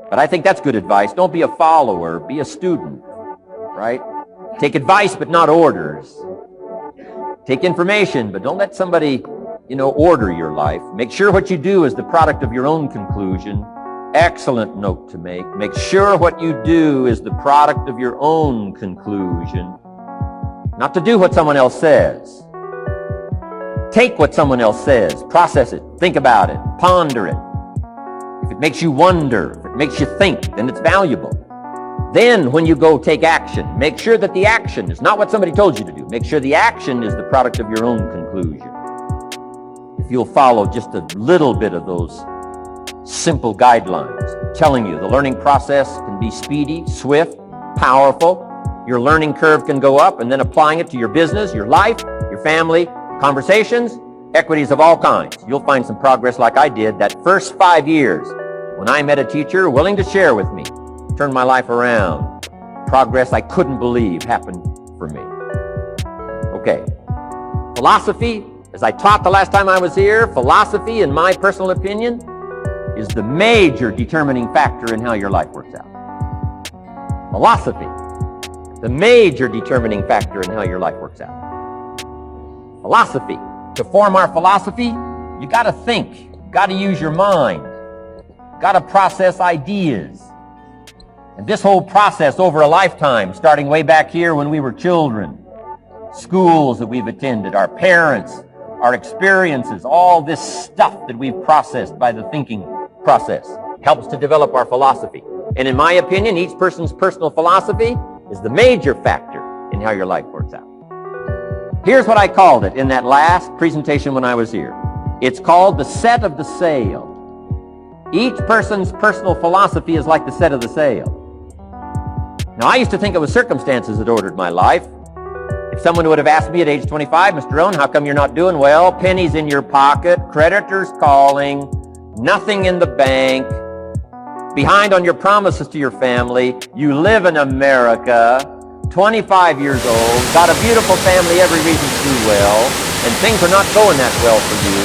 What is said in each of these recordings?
But I think that's good advice. Don't be a follower, be a student, right? Take advice, but not orders. Take information, but don't let somebody, order your life. Make sure what you do is the product of your own conclusion. Excellent note to make. Make sure what you do is the product of your own conclusion. Not to do what someone else says. Take what someone else says, process it, think about it, ponder it. If it makes you wonder, if it makes you think, then it's valuable. Then when you go take action, make sure that the action is not what somebody told you to do. Make sure the action is the product of your own conclusion. If you'll follow just a little bit of those simple guidelines, I'm telling you, the learning process can be speedy, swift, powerful. Your learning curve can go up, and then applying it to your business, your life, your family, conversations, equities of all kinds. You'll find some progress like I did that first 5 years when I met a teacher willing to share with me, turn my life around. Progress I couldn't believe happened for me. Okay. Philosophy, as I taught the last time I was here, philosophy, in my personal opinion, is the major determining factor in how your life works out. Philosophy, the major determining factor in how your life works out. Philosophy. To form our philosophy, you got to think. You got to use your mind. You got to process ideas. And this whole process over a lifetime, starting way back here when we were children, schools that we've attended, our parents, our experiences, all this stuff that we've processed by the thinking process helps to develop our philosophy. And in my opinion, each person's personal philosophy is the major factor in how your life works out. Here's what I called it in that last presentation when I was here. It's called the set of the sail. Each person's personal philosophy is like the set of the sail. Now, I used to think it was circumstances that ordered my life. If someone would have asked me at age 25, Mr. Rohn, how come you're not doing well? Pennies in your pocket, creditors calling, nothing in the bank, behind on your promises to your family, you live in America, 25 years old, got a beautiful family, every reason to do well, and things are not going that well for you.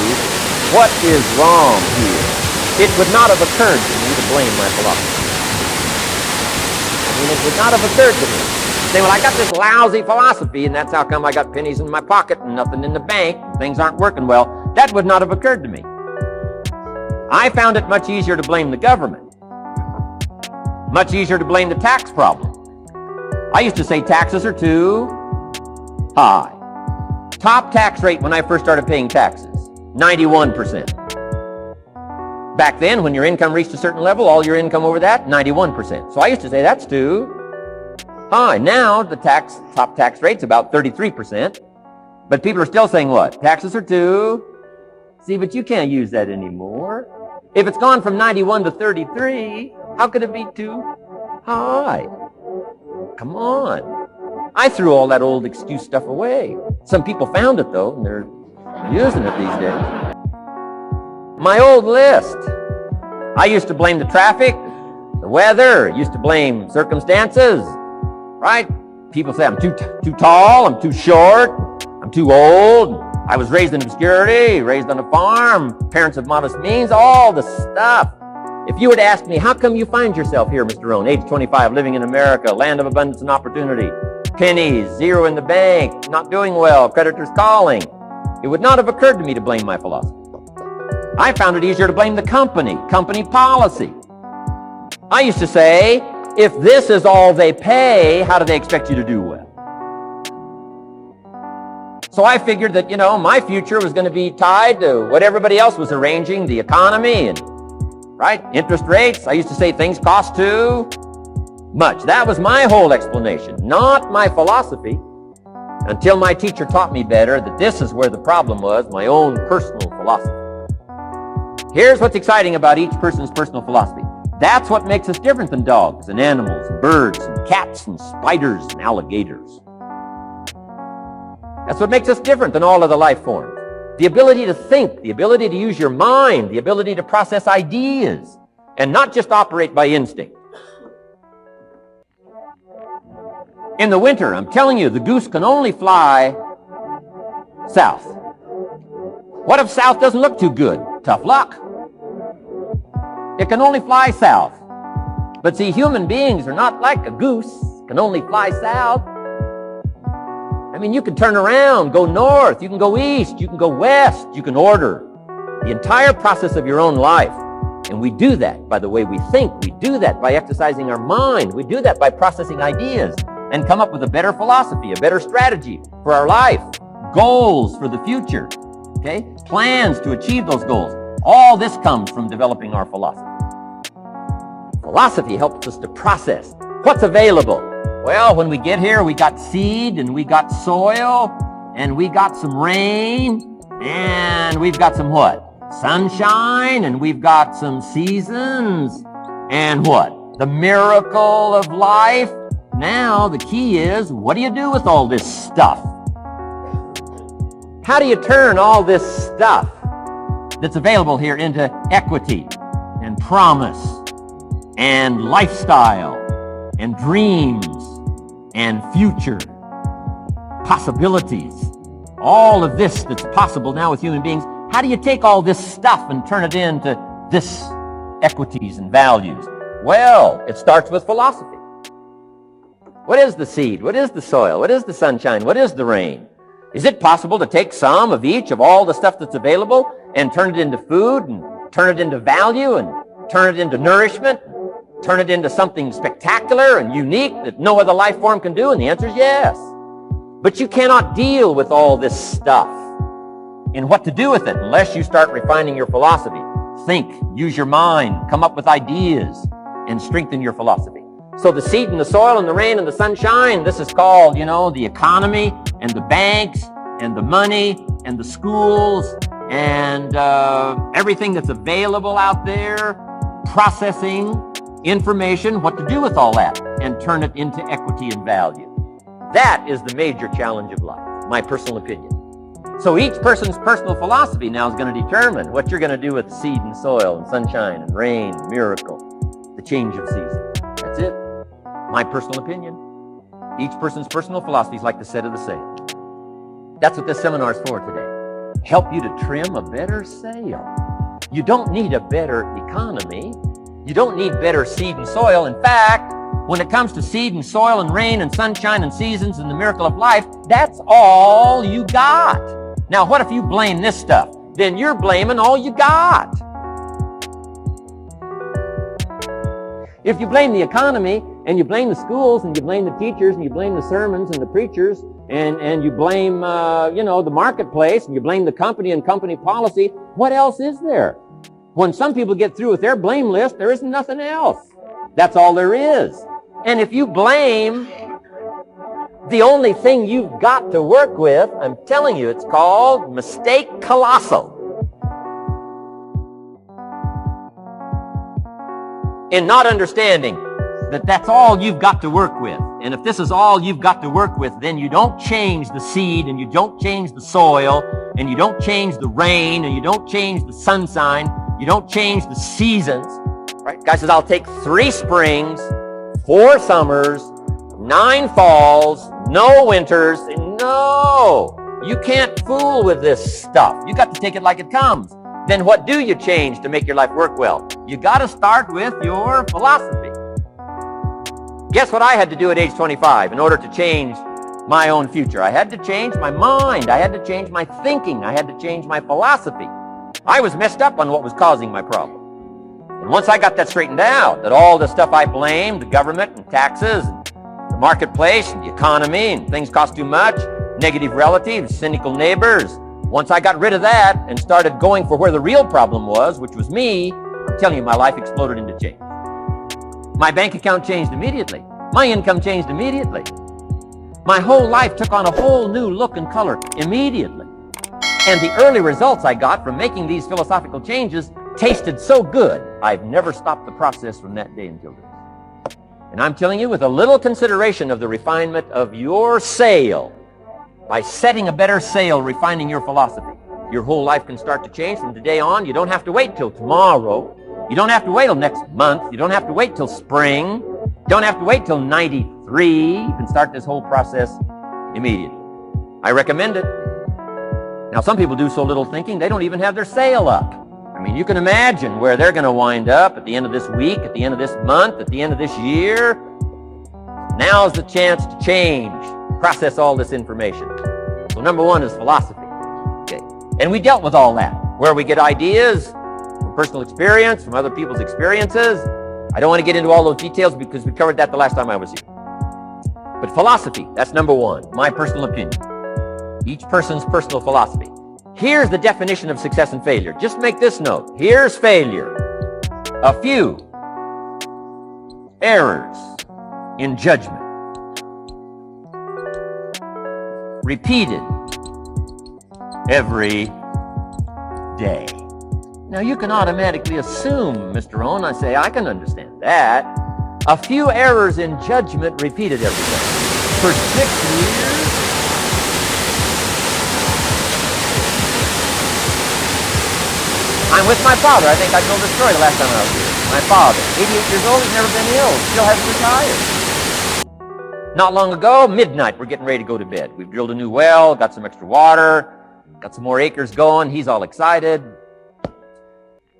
What is wrong here? It would not have occurred to me to blame my philosophy. It would not have occurred to me. Say, well, I got this lousy philosophy, and that's how come I got pennies in my pocket and nothing in the bank, and things aren't working well. That would not have occurred to me. I found it much easier to blame the government. Much easier to blame the tax problem. I used to say taxes are too high. Top tax rate when I first started paying taxes, 91%. Back then, when your income reached a certain level, all your income over that, 91%. So I used to say that's too high. Now, the top tax rate's about 33%. But people are still saying what? Taxes are too. See, but you can't use that anymore. If it's gone from 91 to 33, how could it be too high? Come on. I threw all that old excuse stuff away. Some people found it, though, and they're using it these days. My old list. I used to blame the traffic, the weather, used to blame circumstances, right? People say I'm too tall, I'm too short, I'm too old. I was raised in obscurity, raised on a farm, parents of modest means, all the stuff. If you would ask me, how come you find yourself here, Mr. Rohn, age 25, living in America, land of abundance and opportunity, pennies, zero in the bank, not doing well, creditors calling, it would not have occurred to me to blame my philosophy. I found it easier to blame the company policy. I used to say, if this is all they pay, how do they expect you to do well? So I figured that, my future was going to be tied to what everybody else was arranging, the economy and, right, interest rates. I used to say things cost too much. That was my whole explanation, not my philosophy, until my teacher taught me better that this is where the problem was, my own personal philosophy. Here's what's exciting about each person's personal philosophy. That's what makes us different than dogs and animals and birds and cats and spiders and alligators. That's what makes us different than all other life forms. The ability to think, the ability to use your mind, the ability to process ideas, and not just operate by instinct. In the winter, I'm telling you, the goose can only fly south. What if south doesn't look too good? Tough luck. It can only fly south. But see, human beings are not like a goose, can only fly south. I mean, you can turn around, go north, you can go east, you can go west, you can order the entire process of your own life. And we do that by the way we think. We do that by exercising our mind. We do that by processing ideas and come up with a better philosophy, a better strategy for our life, goals for the future, okay? Plans to achieve those goals. All this comes from developing our philosophy. Philosophy helps us to process what's available. Well, when we get here, we got seed, and we got soil, and we got some rain, and we've got some what? Sunshine, and we've got some seasons, and what? The miracle of life. Now, the key is, what do you do with all this stuff? How do you turn all this stuff that's available here into equity and promise and lifestyle and dreams and future possibilities? All of this that's possible now with human beings, how do you take all this stuff and turn it into this equities and values? Well, it starts with philosophy. What is the seed? What is the soil? What is the sunshine? What is the rain? Is it possible to take some of each of all the stuff that's available and turn it into food and turn it into value and turn it into nourishment, turn it into something spectacular and unique that no other life form can do? And the answer is yes. But you cannot deal with all this stuff and what to do with it unless you start refining your philosophy. Think, use your mind, come up with ideas, and strengthen your philosophy. So the seed and the soil and the rain and the sunshine, this is called, the economy and the banks and the money and the schools and everything that's available out there, processing information, what to do with all that, and turn it into equity and value. That is the major challenge of life, my personal opinion. So each person's personal philosophy now is going to determine what you're going to do with seed and soil and sunshine and rain, miracle, the change of seasons. That's it. My personal opinion. Each person's personal philosophy is like the set of the sail. That's what this seminar is for today. Help you to trim a better sail. You don't need a better economy. You don't need better seed and soil. In fact, when it comes to seed and soil and rain and sunshine and seasons and the miracle of life, that's all you got. Now, what if you blame this stuff? Then you're blaming all you got. If you blame the economy, and you blame the schools, and you blame the teachers, and you blame the sermons and the preachers, and you blame, the marketplace, and you blame the company and company policy, what else is there? When some people get through with their blame list, there isn't nothing else. That's all there is. And if you blame the only thing you've got to work with, I'm telling you, it's called mistake colossal. In not understanding that that's all you've got to work with. And if this is all you've got to work with, then you don't change the seed, and you don't change the soil, and you don't change the rain, and you don't change the sunshine, you don't change the seasons. Right? Guy says, I'll take 3 springs, 4 summers, 9 falls, no winters. No, you can't fool with this stuff. You got to take it like it comes. Then what do you change to make your life work well? You got to start with your philosophy. Guess what I had to do at age 25 in order to change my own future? I had to change my mind. I had to change my thinking. I had to change my philosophy. I was messed up on what was causing my problem. And once I got that straightened out, that all the stuff I blamed, the government and taxes, and the marketplace and the economy, and things cost too much, negative relatives, cynical neighbors, once I got rid of that and started going for where the real problem was, which was me, I'm telling you, my life exploded into change. My bank account changed immediately. My income changed immediately. My whole life took on a whole new look and color immediately. And the early results I got from making these philosophical changes tasted so good, I've never stopped the process from that day until this. And I'm telling you, with a little consideration of the refinement of your sail, by setting a better sail, refining your philosophy, your whole life can start to change from today on. You don't have to wait till tomorrow. You don't have to wait till next month. You don't have to wait till spring. You don't have to wait till 93. You can start this whole process immediately. I recommend it. Now, some people do so little thinking, they don't even have their sail up. I mean, you can imagine where they're going to wind up at the end of this week, at the end of this month, at the end of this year. Now's the chance to change, process all this information. So number one is philosophy. Okay. And we dealt with all that, where we get ideas from personal experience, from other people's experiences. I don't want to get into all those details because we covered that the last time I was here. But philosophy, that's number one, my personal opinion. Each person's personal philosophy. Here's the definition of success and failure. Just make this note. Here's failure. A few errors in judgment. Repeated every day. Now you can automatically assume, Mr. Rohn, I say, I can understand that. A few errors in judgment repeated every day. For 6 years? I'm with my father. I think I told the story the last time I was here. My father, 88 years old, he's never been ill, still hasn't retired. Not long ago, midnight, we're getting ready to go to bed. We've drilled a new well, got some extra water, got some more acres going. He's all excited.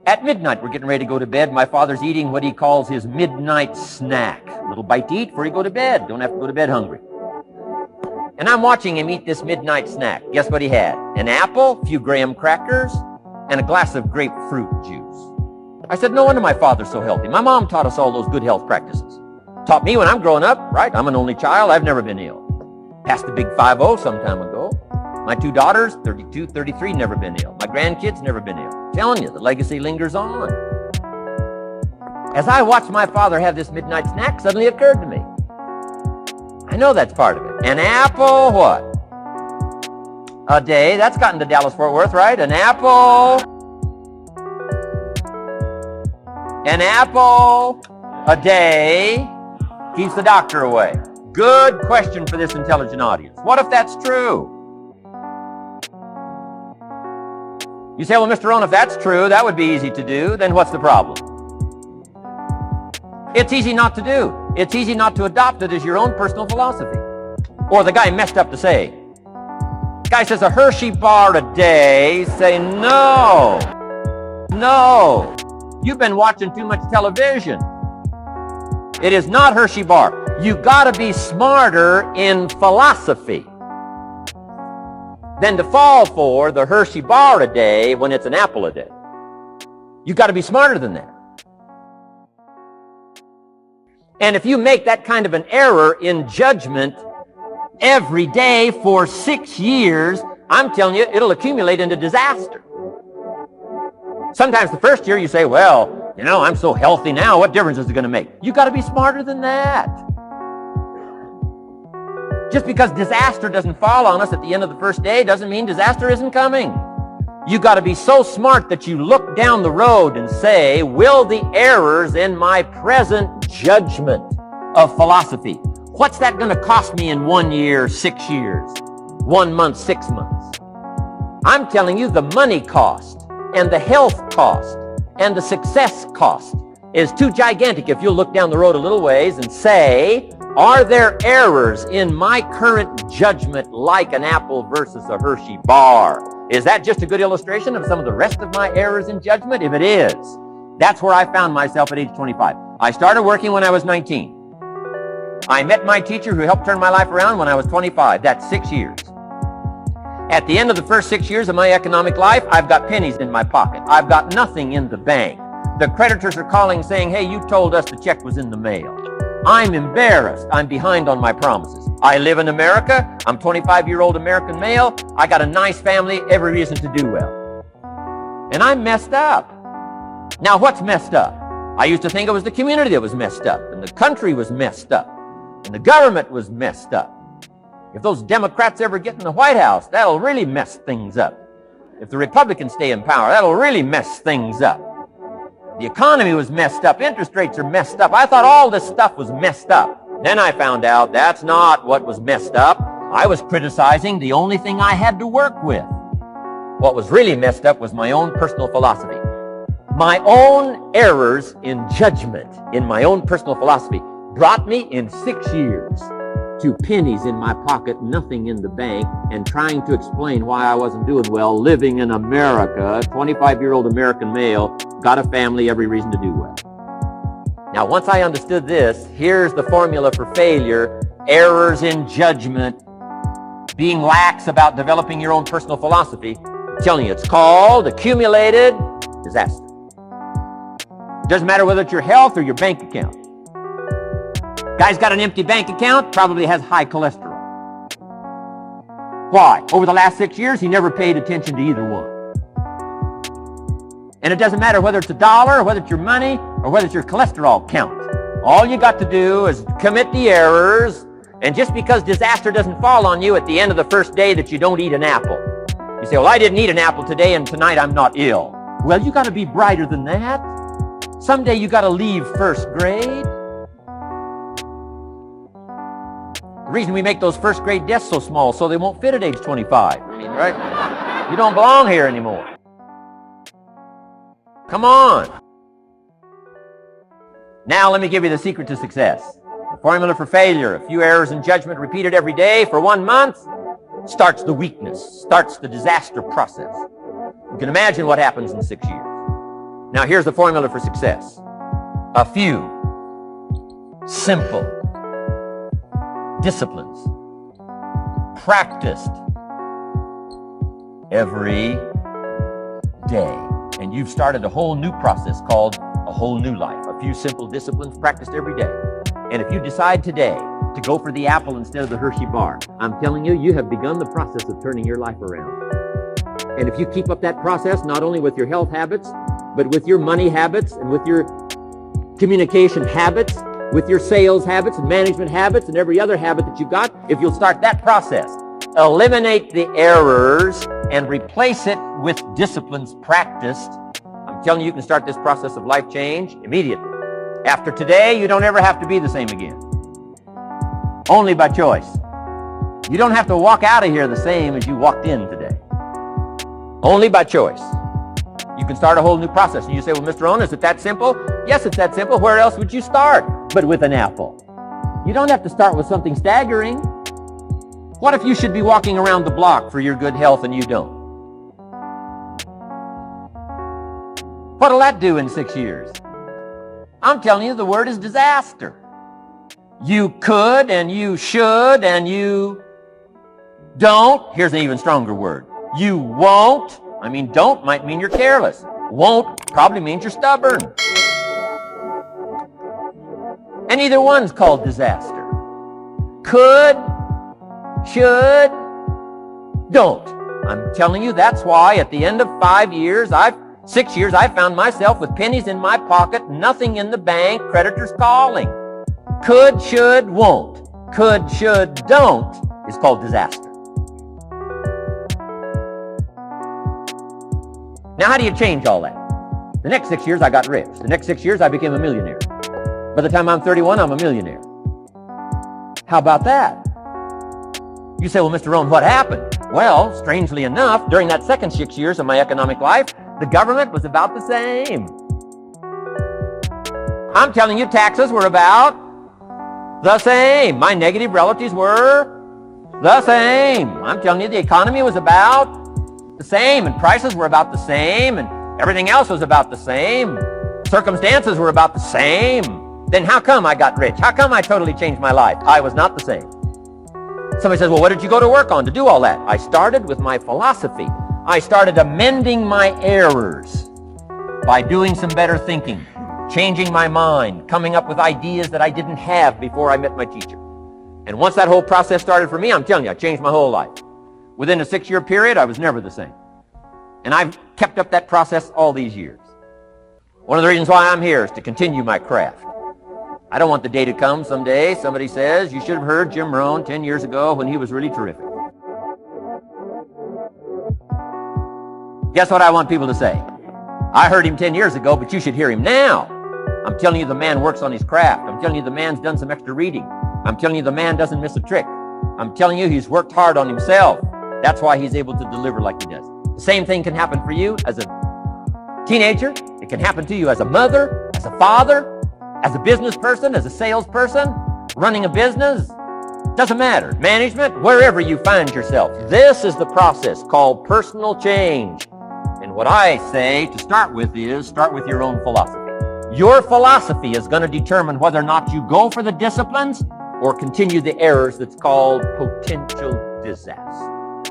At midnight, we're getting ready to go to bed. My father's eating what he calls his midnight snack. A little bite to eat before you go to bed. Don't have to go to bed hungry. And I'm watching him eat this midnight snack. Guess what he had? An apple, a few graham crackers, and a glass of grapefruit juice. I said, no wonder my father's so healthy. My mom taught us all those good health practices. Taught me when I'm growing up, right? I'm an only child. I've never been ill. Passed the big 5-0 some time ago. My 2 daughters, 32, 33, never been ill. My grandkids, never been ill. I'm telling you, the legacy lingers on. As I watched my father have this midnight snack, suddenly it occurred to me. I know that's part of it. An apple, what? A day. That's gotten to Dallas-Fort Worth, right? An apple. An apple a day keeps the doctor away. Good question for this intelligent audience. What if that's true? You say, well, Mr. Rohn, if that's true, that would be easy to do. Then what's the problem? It's easy not to do. It's easy not to adopt it as your own personal philosophy. Or the guy messed up to say. The guy says a Hershey bar a day. Say, no. No. You've been watching too much television. It is not Hershey bar. You got to be smarter in philosophy than to fall for the Hershey bar a day when it's an apple a day. You got to be smarter than that. And if you make that kind of an error in judgment every day for 6 years, I'm telling you, it'll accumulate into disaster. Sometimes the first year you say, well, you know, I'm so healthy now, what difference is it going to make? You got to be smarter than that. Just because disaster doesn't fall on us at the end of the first day doesn't mean disaster isn't coming. You got to be so smart that you look down the road and say, will the errors in my present judgment of philosophy, what's that going to cost me in 1 year, 6 years, 1 month, 6 months? I'm telling you, the money cost and the health cost and the success cost is too gigantic if you'll look down the road a little ways and say, are there errors in my current judgment like an apple versus a Hershey bar? Is that just a good illustration of some of the rest of my errors in judgment? If it is, that's where I found myself at age 25. I started working when I was 19. I met my teacher who helped turn my life around when I was 25. That's 6 years. At the end of the first 6 years of my economic life, I've got pennies in my pocket. I've got nothing in the bank. The creditors are calling saying, hey, you told us the check was in the mail. I'm embarrassed. I'm behind on my promises. I live in America. I'm 25-year-old American male. I got a nice family, every reason to do well. And I'm messed up. Now, what's messed up? I used to think it was the community that was messed up, and the country was messed up, and the government was messed up. If those Democrats ever get in the White House, that'll really mess things up. If the Republicans stay in power, that'll really mess things up. The economy was messed up. Interest rates are messed up. I thought all this stuff was messed up. Then I found out that's not what was messed up. I was criticizing the only thing I had to work with. What was really messed up was my own personal philosophy. My own errors in judgment in my own personal philosophy brought me in 6 years to pennies in my pocket, nothing in the bank, and trying to explain why I wasn't doing well, living in America, 25-year-old American male, got a family, every reason to do well. Now, once I understood this, here's the formula for failure: errors in judgment, being lax about developing your own personal philosophy. I'm telling you, it's called accumulated disaster. Doesn't matter whether it's your health or your bank account. Guy's got an empty bank account, probably has high cholesterol. Why? Over the last 6 years, he never paid attention to either one. And it doesn't matter whether it's a dollar, or whether it's your money, or whether it's your cholesterol count. All you got to do is commit the errors, and just because disaster doesn't fall on you at the end of the first day that you don't eat an apple. You say, well, I didn't eat an apple today, and tonight I'm not ill. Well, you got to be brighter than that. Someday you got to leave first grade. The reason we make those first grade desks so small so they won't fit at age 25. I mean, right? You don't belong here anymore. Come on. Now let me give you the secret to success. The formula for failure: a few errors in judgment repeated every day for 1 month starts the weakness, starts the disaster process. You can imagine what happens in 6 years. Now here's the formula for success. A few simple disciplines practiced every day. And you've started a whole new process called a whole new life. A few simple disciplines practiced every day. And if you decide today to go for the apple instead of the Hershey bar, I'm telling you, you have begun the process of turning your life around. And if you keep up that process, not only with your health habits, but with your money habits and with your communication habits, with your sales habits and management habits and every other habit that you've got, if you'll start that process, eliminate the errors and replace it with disciplines practiced, I'm telling you, you can start this process of life change immediately. After today, you don't ever have to be the same again. Only by choice. You don't have to walk out of here the same as you walked in today. Only by choice. You can start a whole new process. And you say, well, Mr. Rohn, is it that simple? Yes, it's that simple. Where else would you start but with an apple? You don't have to start with something staggering. What if you should be walking around the block for your good health and you don't? What'll that do in 6 years? I'm telling you, the word is disaster. You could and you should and you don't. Here's an even stronger word. You won't. I mean, don't might mean you're careless. Won't probably means you're stubborn. And either one's called disaster. Could, should, don't. I'm telling you, that's why at the end of 6 years, I found myself with pennies in my pocket, nothing in the bank, creditors calling. Could, should, won't. Could, should, don't is called disaster. Now, how do you change all that? The next 6 years, I got rich. The next 6 years, I became a millionaire. By the time I'm 31, I'm a millionaire. How about that? You say, well, Mr. Rohn, what happened? Well, strangely enough, during that second 6 years of my economic life, the government was about the same. I'm telling you, taxes were about the same. My negative relatives were the same. I'm telling you, the economy was about the same, and prices were about the same, and everything else was about the same. Circumstances were about the same. Then how come I got rich? How come I totally changed my life? I was not the same. Somebody says, well, what did you go to work on to do all that? I started with my philosophy. I started amending my errors by doing some better thinking, changing my mind, coming up with ideas that I didn't have before I met my teacher. And once that whole process started for me, I'm telling you, I changed my whole life. Within a 6-year period, I was never the same. And I've kept up that process all these years. One of the reasons why I'm here is to continue my craft. I don't want the day to come someday somebody says, you should have heard Jim Rohn 10 years ago when he was really terrific. Guess what I want people to say? I heard him 10 years ago, but you should hear him now. I'm telling you, the man works on his craft. I'm telling you, the man's done some extra reading. I'm telling you, the man doesn't miss a trick. I'm telling you, he's worked hard on himself. That's why he's able to deliver like he does. The same thing can happen for you as a teenager. It can happen to you as a mother, as a father, as a business person, as a salesperson, running a business. Doesn't matter. Management, wherever you find yourself. This is the process called personal change. And what I say to start with is, start with your own philosophy. Your philosophy is going to determine whether or not you go for the disciplines or continue the errors that's called potential disaster.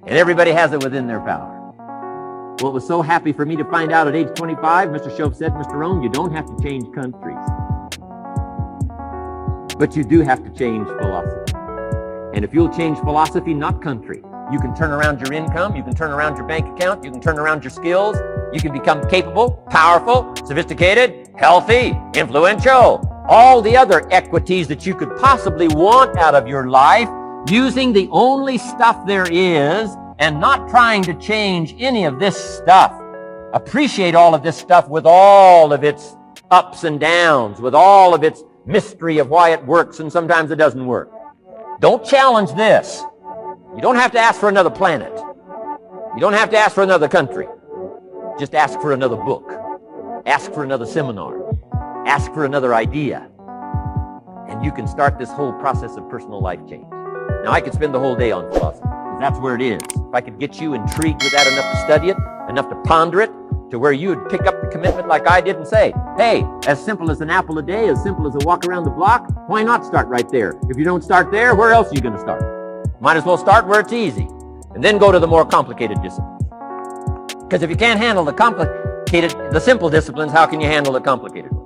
And everybody has it within their power. Well, it was so happy for me to find out at age 25, Mr. Shove said, Mr. Rohn, you don't have to change countries. But you do have to change philosophy. And if you'll change philosophy, not country, you can turn around your income, you can turn around your bank account, you can turn around your skills, you can become capable, powerful, sophisticated, healthy, influential, all the other equities that you could possibly want out of your life, using the only stuff there is and not trying to change any of this stuff. Appreciate all of this stuff with all of its ups and downs, with all of its mystery of why it works and sometimes it doesn't work. Don't challenge this. You don't have to ask for another planet. You don't have to ask for another country. Just ask for another book. Ask for another seminar. Ask for another idea. And you can start this whole process of personal life change. Now, I could spend the whole day on philosophy, because that's where it is. If I could get you intrigued with that enough to study it, enough to ponder it, to where you would pick up the commitment like I did and say, hey, as simple as an apple a day, as simple as a walk around the block, why not start right there? If you don't start there, where else are you going to start? Might as well start where it's easy, and then go to the more complicated disciplines. Because if you can't handle the simple disciplines, how can you handle the complicated ones?